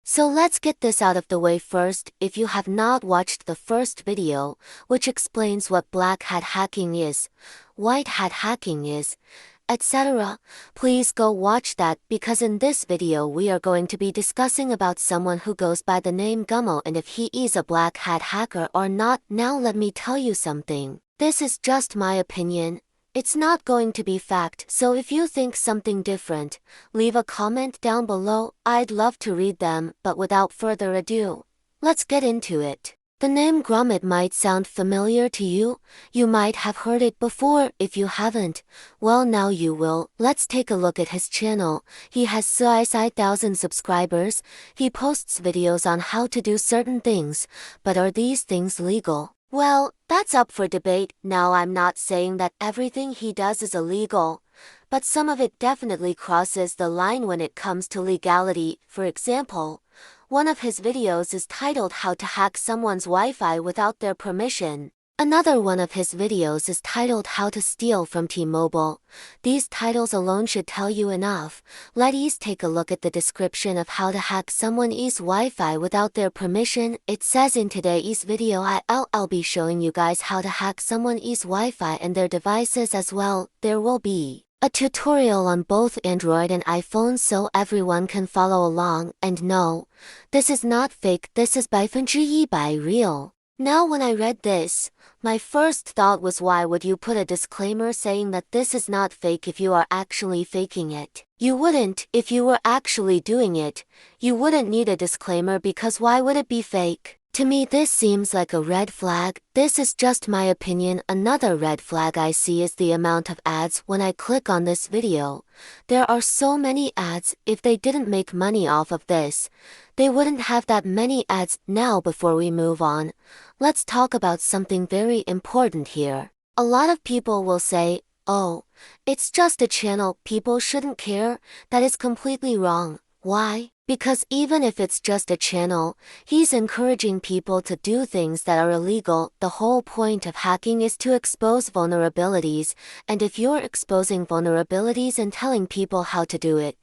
So let's get this out of the way first. If you have not watched the first video, which explains what black hat hacking is, white hat hacking is, etc., please go watch that, because in this video we are going to be discussing about someone who goes by the name Gummo and if he is a black hat hacker or not. Now let me tell you something. This is just my opinion. It's not going to be fact, so if you think something different, leave a comment down below. I'd love to read them, but without further ado, let's get into it. The name Grummet might sound familiar to you. You might have heard it before. If you haven't, well, now you will. Let's take a look at his channel. He has 6,000 subscribers. He posts videos on how to do certain things, but are these things legal? Well, that's up for debate. Now, I'm not saying that everything he does is illegal, but some of it definitely crosses the line when it comes to legality. For example, one of his videos is titled How to Hack Someone's Wi-Fi Without Their Permission. Another one of his videos is titled How to Steal from T-Mobile. These titles alone should tell you enough. Let's take a look at the description of how to hack someone's Wi-Fi without their permission. It says in today's video I'll be showing you guys how to hack someone's Wi-Fi and their devices as well. There will be a tutorial on both Android and iPhone so everyone can follow along. And no, this is not fake, this is 100% real. Now, when I read this, my first thought was, why would you put a disclaimer saying that this is not fake if you are actually faking it? You wouldn't. If you were actually doing it, you wouldn't need a disclaimer, because why would it be fake? To me, this seems like a red flag. This is just my opinion. Another red flag I see is the amount of ads when I click on this video. There are so many ads. If they didn't make money off of this, they wouldn't have that many ads. Now, before we move on, let's talk about something very important here. A lot of people will say, oh, it's just a channel, people shouldn't care. That is completely wrong. Why? Because even if it's just a channel, he's encouraging people to do things that are illegal. The whole point of hacking is to expose vulnerabilities, and if you're exposing vulnerabilities and telling people how to do it,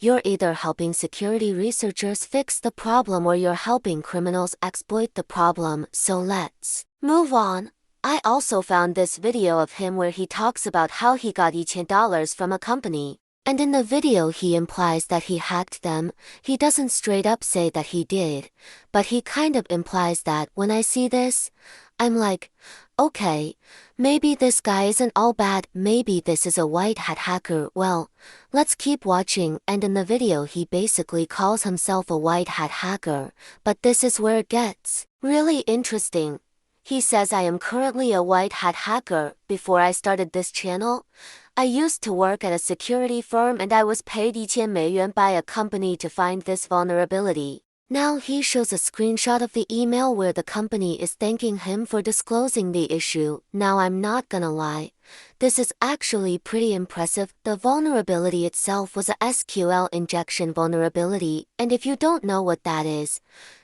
you're either helping security researchers fix the problem or you're helping criminals exploit the problem. So let's move on. I also found this video of him where he talks about how he got $10 from a company. And in the video he implies that he hacked them. He doesn't straight up say that he did, but he kind of implies that. When I see this, I'm like, okay, maybe this guy isn't all bad, maybe this is a white hat hacker. Well, let's keep watching. And in the video he basically calls himself a white hat hacker, but this is where it gets really interesting. He says, I am currently a white hat hacker. Before I started this channel, I used to work at a security firm and I was paid 1,000 yuan by a company to find this vulnerability. Now he shows a screenshot of the email where the company is thanking him for disclosing the issue. Now, I'm not gonna lie, this is actually pretty impressive. The vulnerability itself was a SQL injection vulnerability, and if you don't know what that is,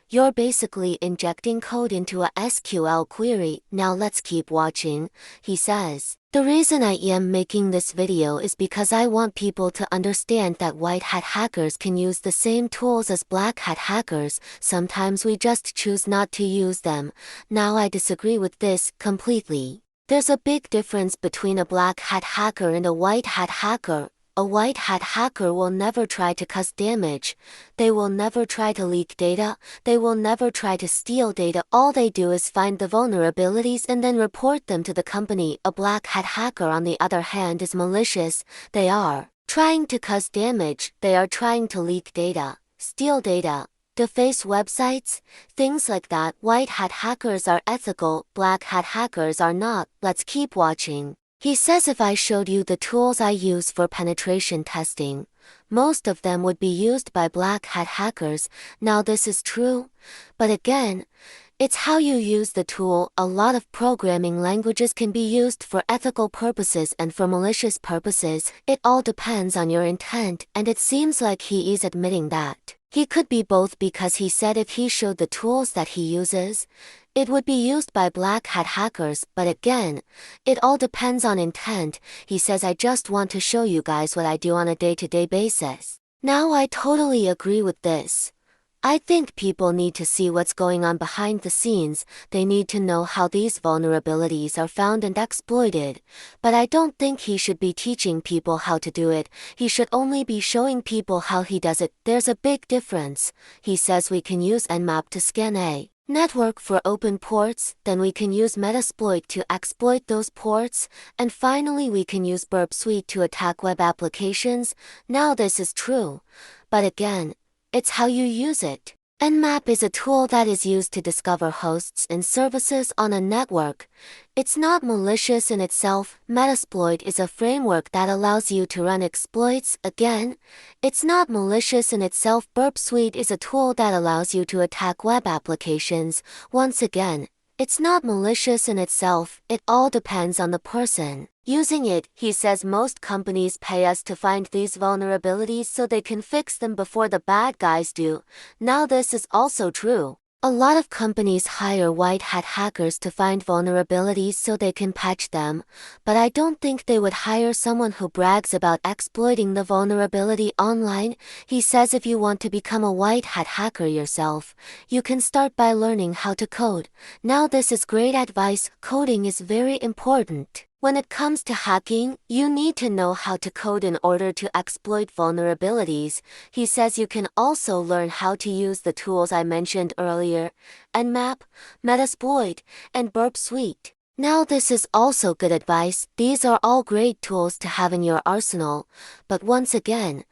you're basically injecting code into a SQL query. Now let's keep watching. He says, the reason I am making this video is because I want people to understand that white hat hackers can use the same tools as black hat hackers. Sometimes we just choose not to use them. Now, I disagree with this completely. There's a big difference between a black hat hacker and a white hat hacker. A white hat hacker will never try to cause damage. They will never try to leak data. They will never try to steal data. All they do is find the vulnerabilities and then report them to the company. A black hat hacker, on the other hand, is malicious. They are trying to cause damage. They are trying to leak data, steal data, deface websites, things like that. White hat hackers are ethical. Black hat hackers are not. Let's keep watching. He says, if I showed you the tools I use for penetration testing, most of them would be used by black hat hackers. Now, this is true, but again, it's how you use the tool. A lot of programming languages can be used for ethical purposes and for malicious purposes. It all depends on your intent, and it seems like he is admitting that. He could be both, because he said if he showed the tools that he uses, it would be used by black hat hackers, but again, it all depends on intent. He says, I just want to show you guys what I do on a day-to-day basis. Now, I totally agree with this. I think people need to see what's going on behind the scenes, they need to know how these vulnerabilities are found and exploited. But I don't think he should be teaching people how to do it, he should only be showing people how he does it. There's a big difference. He says we can use Nmap to scan a network for open ports, then we can use Metasploit to exploit those ports, and finally we can use Burp Suite to attack web applications. Now this is true. But again, it's how you use it. Nmap is a tool that is used to discover hosts and services on a network. It's not malicious in itself. Metasploit is a framework that allows you to run exploits. Again, it's not malicious in itself. Burp Suite is a tool that allows you to attack web applications. Once again, it's not malicious in itself. It all depends on the person using it. He says most companies pay us to find these vulnerabilities so they can fix them before the bad guys do. Now this is also true. A lot of companies hire white hat hackers to find vulnerabilities so they can patch them, but I don't think they would hire someone who brags about exploiting the vulnerability online. He says if you want to become a white hat hacker yourself, you can start by learning how to code. Now this is great advice. Coding is very important. When it comes to hacking, you need to know how to code in order to exploit vulnerabilities. He says you can also learn how to use the tools I mentioned earlier, Nmap, Metasploit, and Burp Suite. Now this is also good advice. These are all great tools to have in your arsenal, but once again,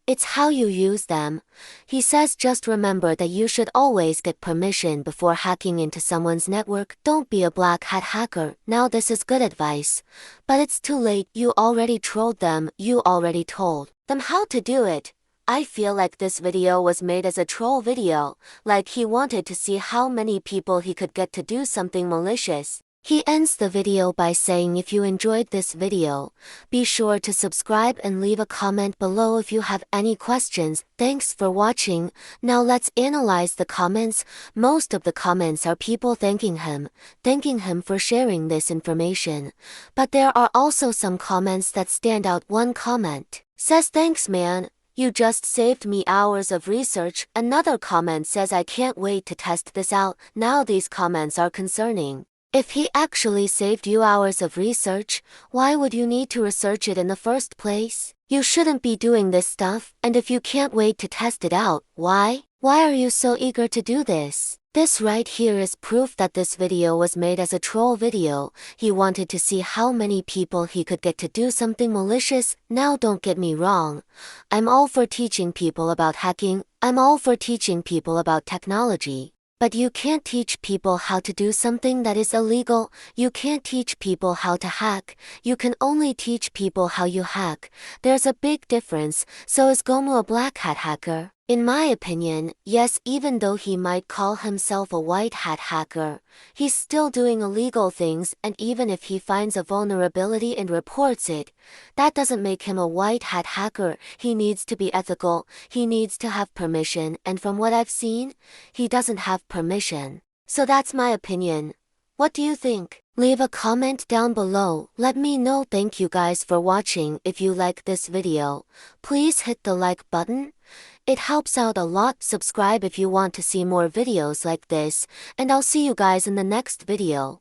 it's how you use them. He says just remember that you should always get permission before hacking into someone's network. Don't be a black hat hacker. Now this is good advice, but it's too late. You already trolled them. You already told them how to do it. I feel like this video was made as a troll video, like he wanted to see how many people he could get to do something malicious. He ends the video by saying if you enjoyed this video, be sure to subscribe and leave a comment below if you have any questions. Thanks for watching. Now let's analyze the comments. Most of the comments are people thanking him for sharing this information. But there are also some comments that stand out. One comment says, "Thanks man, you just saved me hours of research." Another comment says, "I can't wait to test this out." Now these comments are concerning. If he actually saved you hours of research, why would you need to research it in the first place? You shouldn't be doing this stuff, and if you can't wait to test it out, why? Why are you so eager to do this? This right here is proof that this video was made as a troll video. He wanted to see how many people he could get to do something malicious. Now don't get me wrong. I'm all for teaching people about hacking. I'm all for teaching people about technology. But you can't teach people how to do something that is illegal. You can't teach people how to hack. You can only teach people how you hack. There's a big difference. So is Gummo a black hat hacker? In my opinion, yes, even though he might call himself a white hat hacker, he's still doing illegal things, and even if he finds a vulnerability and reports it, that doesn't make him a white hat hacker. He needs to be ethical, he needs to have permission, and from what I've seen, he doesn't have permission. So that's my opinion. What do you think? Leave a comment down below. Let me know. Thank you guys for watching. If you like this video, please hit the like button. It helps out a lot. Subscribe if you want to see more videos like this, and I'll see you guys in the next video.